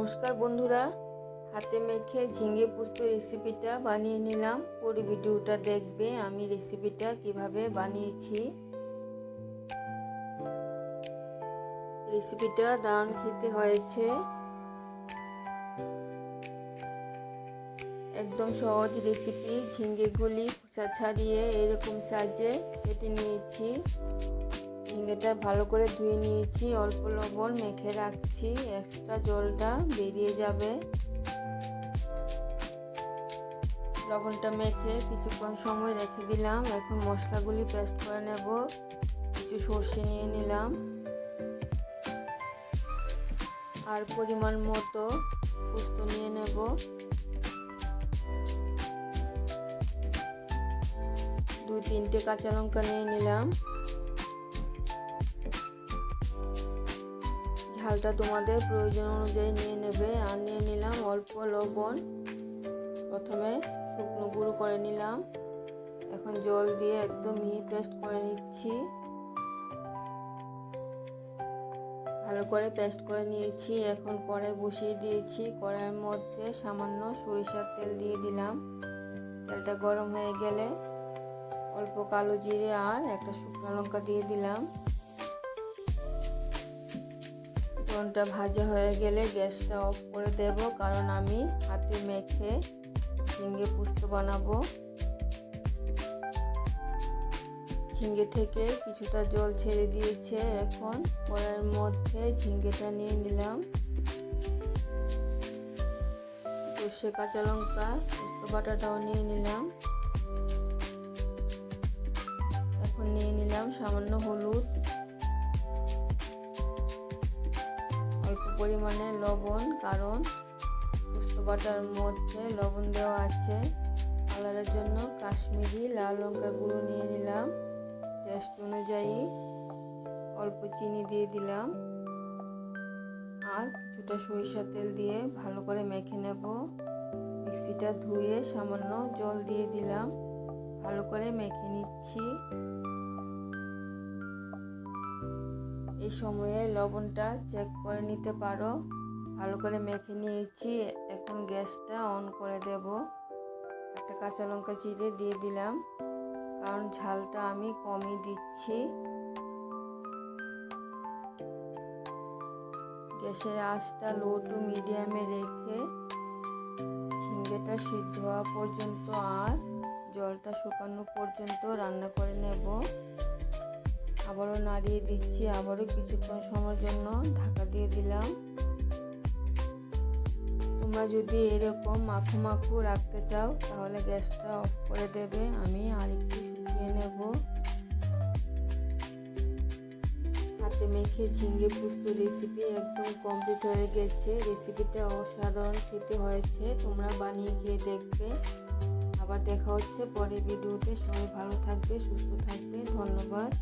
নমস্কার বন্ধুরা, হাতে মেখে ঝিঙে পোস্ত রেসিপিটা বানিয়ে নিলাম। পুরো ভিডিওটা দেখবে আমি রেসিপিটা কিভাবে বানিয়েছি। রেসিপিটা দারুণ খেতে হয়েছে, একদম সহজ রেসিপি। ঝিঙেগুলি খোসা ছাড়িয়ে এরকম সাইজে কেটে নিয়েছি। ঝিঙেটা ভালো করে ধুয়ে নিয়েছি, অল্প লবণ মেখে রাখছি, এক্সট্রা জলটা বেরিয়ে যাবে। লবণটা মেখে কিছুক্ষণ সময় রেখে দিলাম। এখন মশলাগুলি পেস্ট করে নেব। কিছু সর্ষে নিয়ে নিলাম আর পরিমাণ মতো পোস্ত নিয়ে নেব। দুই তিনটে কাঁচা লঙ্কা নিয়ে নিলাম। ঝালটা তোমাদের প্রয়োজন অনুযায়ী নিয়ে নেবে। আর নিয়ে নিলাম অল্প লবণ। প্রথমে শুকনো গুঁড়ো করে নিলাম, এখন জল দিয়ে একদম মিহি পেস্ট করে নিচ্ছি। ভালো করে পেস্ট করে নিয়েছি। এখন কড়াই বসিয়ে দিয়েছি। কড়াইয়ের মধ্যে সামান্য সরিষার তেল দিয়ে দিলাম। তেলটা গরম হয়ে গেলে অল্প কালো জিরে আর একটা শুকনো লঙ্কা দিয়ে দিলাম। ফোড়নটা ভাজা হয়ে গেলে গ্যাসটা অফ করে দেব, কারণ আমি হাতে মেখে ঝিঙে পোস্ত বানাবো। ঝিঙে থেকে কিছুটা জল ছেড়ে দিয়েছে। এখন কড়াইয়ের মধ্যে ঝিঙেটা নিয়ে নিলাম। সর্ষে, কাঁচা লঙ্কা, পোস্ত বাটাটাও নিয়ে নিলাম। এখন নিয়ে নিলাম সামান্য হলুদ, অল্প পরিমাণে লবণ, কারণ পোস্ত বাটার মধ্যে লবণ দেওয়া আছে। কালারের জন্য কাশ্মীরি লাল লঙ্কার গুঁড়ো নিয়ে নিলাম। টেস্ট অনুযায়ী অল্প চিনি দিয়ে দিলাম আর কিছুটা সরিষার তেল দিয়ে ভালো করে মেখে নেব। মিক্সিটা ধুয়ে সামান্য জল দিয়ে দিলাম, ভালো করে মেখে নিচ্ছি। এই সময়ে লবণটা চেক করে নিতে পারো। ভালো করে মেখে নিয়েছি। এখন গ্যাসটা অন করে দেব। একটা কাঁচা লঙ্কা চিড়ে দিয়ে দিলাম, কারণ ঝালটা আমি কমই দিচ্ছি। গ্যাসের আঁচটা লো টু মিডিয়ামে রেখে ঝিঙ্গেটা সিদ্ধ হওয়া পর্যন্ত আর জলটা শুকানো পর্যন্ত রান্না করে নেব। আবারও নাড়িয়ে দিচ্ছি, আবারও কিছুক্ষণ সময়ের জন্য ঢাকা দিয়ে দিলাম। তোমরা যদি এরকম মাখো মাখো রাখতে চাও তাহলে গ্যাসটা অফ করে দেবে। আমি আরেকটু শুকিয়ে নেব। হাতে মেখে ঝিঙে পোস্ত রেসিপি একদম কমপ্লিট হয়ে গেছে। রেসিপিটা অসাধারণ খেতে হয়েছে, তোমরা বানিয়ে খেয়ে দেখবে। আবার দেখা হচ্ছে পরের ভিডিওতে। সবাই ভালো থাকবে, সুস্থ থাকবে। ধন্যবাদ।